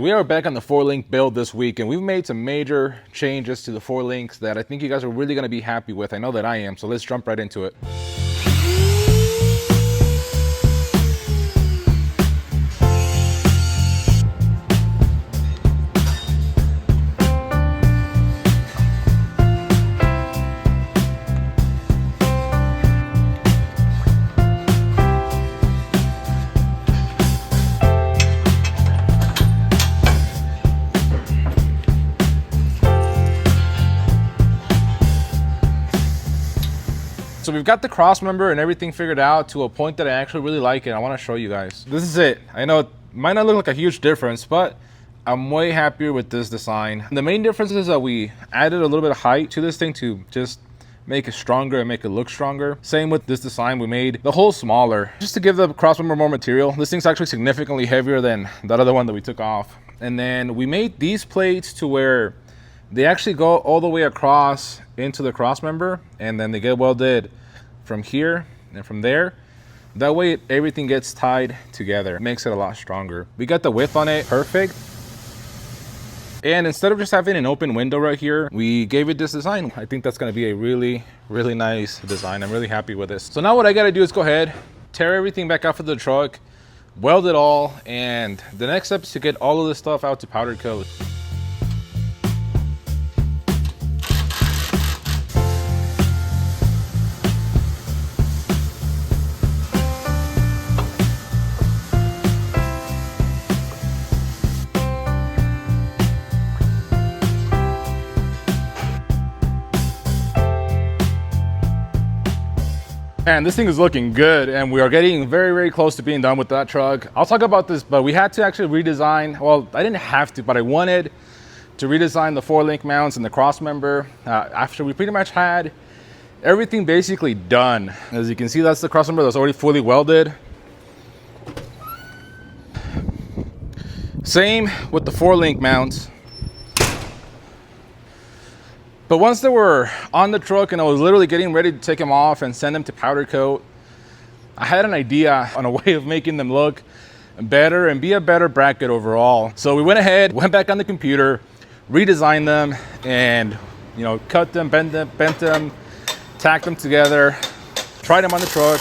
We are back on the 4-link build this week, and we've made some major changes to the 4 links that I think you guys are really going to be happy with. I know that I am, so let's jump right into it. So we've got the cross member and everything figured out to a point that I actually really like it. I want to show you guys. This is it. I know it might not look like a huge difference, but I'm way happier with this design. The main difference is that we added a little bit of height to this thing to just make it stronger and make it look stronger. Same with this design, we made the hole smaller just to give the cross member more material. This thing's actually significantly heavier than that other one that we took off. And then we made these plates to where they actually go all the way across into the cross member, and then they get welded from here and from there. That way everything gets tied together. It makes it a lot stronger. We got the width on it perfect. And instead of just having an open window right here, we gave it this design. I think that's gonna be a really, really nice design. I'm really happy with this. So now what I gotta do is go ahead, tear everything back out of the truck, weld it all, and the next step is to get all of this stuff out to powder coat. And this thing is looking good, and we are getting very, very close to being done with that truck. I'll talk about this, but we had to actually redesign. Well, I didn't have to, but I wanted to redesign the 4-link mounts and the cross member after we pretty much had everything basically done. As you can see, that's the cross member that's already fully welded. Same with the 4-link mounts. But once they were on the truck and I was literally getting ready to take them off and send them to powder coat, I had an idea on a way of making them look better and be a better bracket overall. So we went ahead, went back on the computer, redesigned them, and cut them, bent them, tacked them together, tried them on the truck,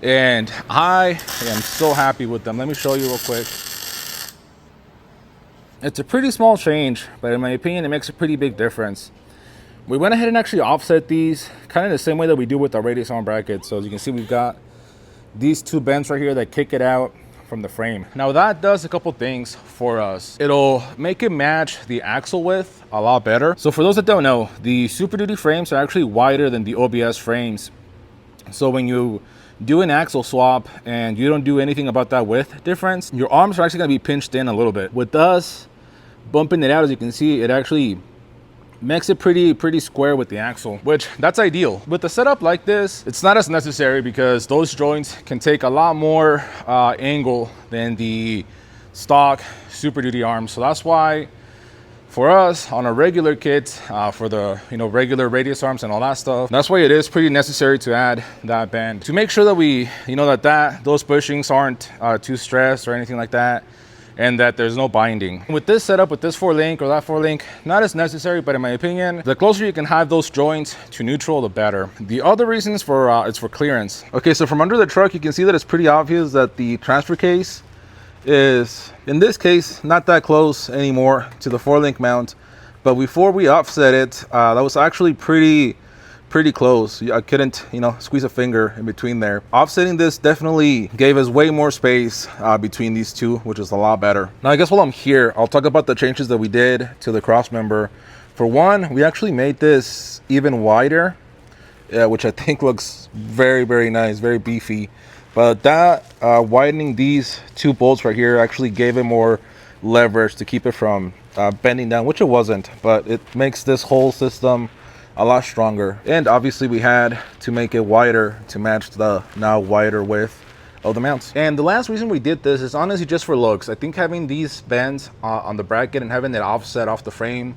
and I am so happy with them. Let me show you real quick. It's a pretty small change, but in my opinion, it makes a pretty big difference. We went ahead and actually offset these kind of the same way that we do with our Redesigned brackets. So as you can see, we've got these 2 bends right here that kick it out from the frame. Now that does a couple things for us. It'll make it match the axle width a lot better. So for those that don't know, the Super Duty frames are actually wider than the OBS frames. So when you do an axle swap and you don't do anything about that width difference, your arms are actually gonna be pinched in a little bit. With us bumping it out, as you can see, it actually makes it pretty square with the axle, which that's ideal. With a setup like this, it's not as necessary because those joints can take a lot more angle than the stock Super Duty arms. So that's why for us on a regular kit, for the regular radius arms and all that stuff, that's why it is pretty necessary to add that bend to make sure that we those bushings aren't too stressed or anything like that, and that there's no binding. With this setup, with this 4-link or that 4-link, not as necessary, but in my opinion, the closer you can have those joints to neutral, the better. The other reasons for it's for clearance. Okay, so from under the truck, you can see that it's pretty obvious that the transfer case is, in this case, not that close anymore to the 4-link mount. But before we offset it, that was actually pretty close. I couldn't squeeze a finger in between there. Offsetting this definitely gave us way more space between these two, which is a lot better. Now I guess while I'm here, I'll talk about the changes that we did to the cross member. For one, we actually made this even wider, which I think looks very, very nice, very beefy. But that widening these 2 bolts right here actually gave it more leverage to keep it from bending down, which it wasn't, but it makes this whole system a lot stronger. And obviously we had to make it wider to match the now wider width of the mounts. And the last reason we did this is honestly just for looks. I think having these bends on the bracket and having it offset off the frame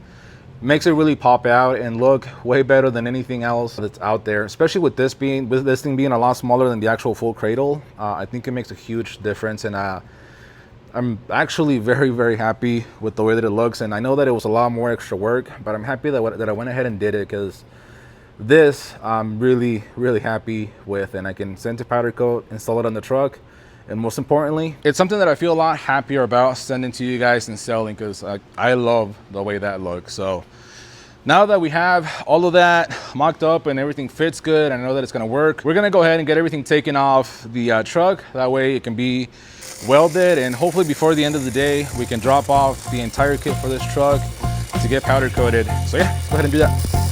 makes it really pop out and look way better than anything else that's out there, especially with this thing being a lot smaller than the actual full cradle. I think it makes a huge difference, and I'm actually very, very happy with the way that it looks, and I know that it was a lot more extra work, but I'm happy that I went ahead and did it, because this I'm really, really happy with, and I can send to powder coat, install it on the truck, and most importantly, it's something that I feel a lot happier about sending to you guys and selling, because I love the way that looks. So now that we have all of that mocked up and everything fits good, I know that it's gonna work, we're gonna go ahead and get everything taken off the truck. That way it can be welded, and hopefully before the end of the day, we can drop off the entire kit for this truck to get powder coated. So yeah, let's go ahead and do that.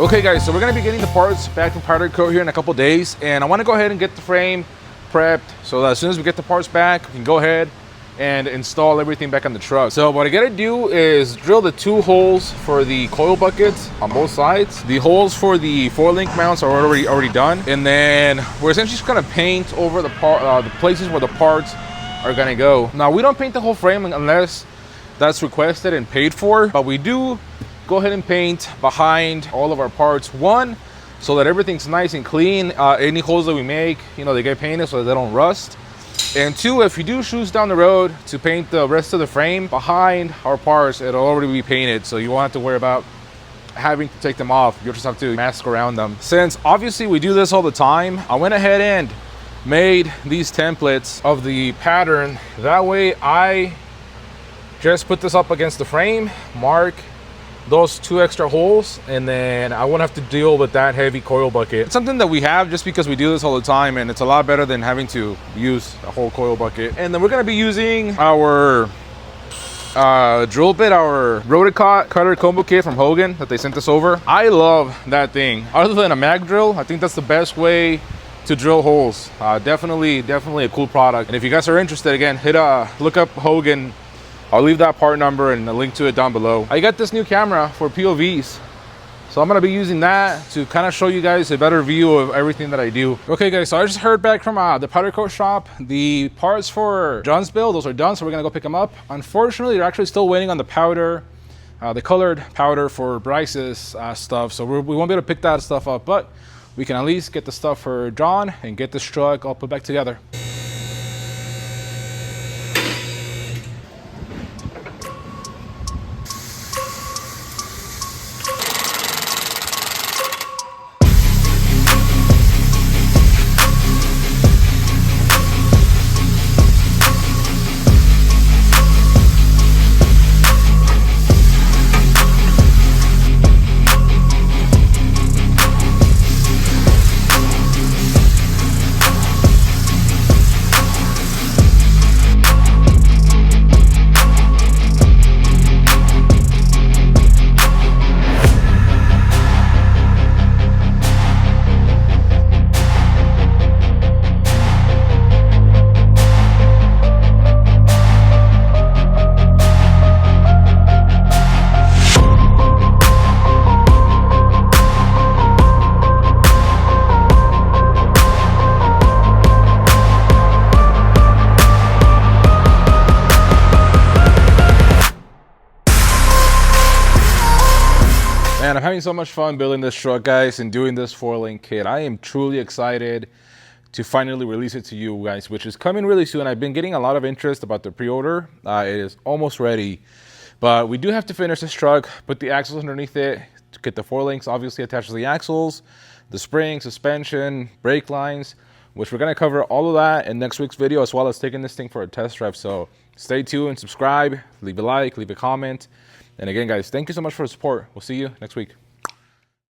Okay guys, so we're gonna be getting the parts back from powder coat here in a couple days, and I wanna go ahead and get the frame prepped so that as soon as we get the parts back, we can go ahead and install everything back on the truck. So what I gotta do is drill the 2 holes for the coil buckets on both sides. The holes for the 4-link mounts are already done, and then we're essentially just gonna paint over the places where the parts are gonna go. Now we don't paint the whole frame unless that's requested and paid for, but we do go ahead and paint behind all of our parts. One, so that everything's nice and clean. Any holes that we make, you know, they get painted so that they don't rust. And 2, if you do choose down the road to paint the rest of the frame behind our parts, it'll already be painted, so you won't have to worry about having to take them off. You'll just have to mask around them. Since obviously we do this all the time, I went ahead and made these templates of the pattern. That way I just put this up against the frame, mark those 2 extra holes, and then I won't have to deal with that heavy coil bucket. It's something that we have just because we do this all the time, and it's a lot better than having to use a whole coil bucket. And then we're gonna be using our drill bit, our Redesigned cutter combo kit from Hogan that they sent us over. I love that thing. Other than a mag drill, I think that's the best way to drill holes. Definitely a cool product. And if you guys are interested, again, look up Hogan. I'll leave that part number and a link to it down below. I got this new camera for POVs, so I'm gonna be using that to kind of show you guys a better view of everything that I do. Okay guys, so I just heard back from the powder coat shop. The parts for John's build, those are done, so we're gonna go pick them up. Unfortunately, they're actually still waiting on the powder, the colored powder for Bryce's stuff, so we won't be able to pick that stuff up, but we can at least get the stuff for John and get this truck all put back together. Man, I'm having so much fun building this truck, guys, and doing this 4-link kit. I am truly excited to finally release it to you guys, which is coming really soon. I've been getting a lot of interest about the pre-order. It is almost ready, but we do have to finish this truck, put the axles underneath it, to get the 4 links obviously attached to the axles, the spring, suspension, brake lines, which we're going to cover all of that in next week's video, as well as taking this thing for a test drive. So stay tuned, subscribe, leave a like, leave a comment. And again, guys, thank you so much for the support. We'll see you next week.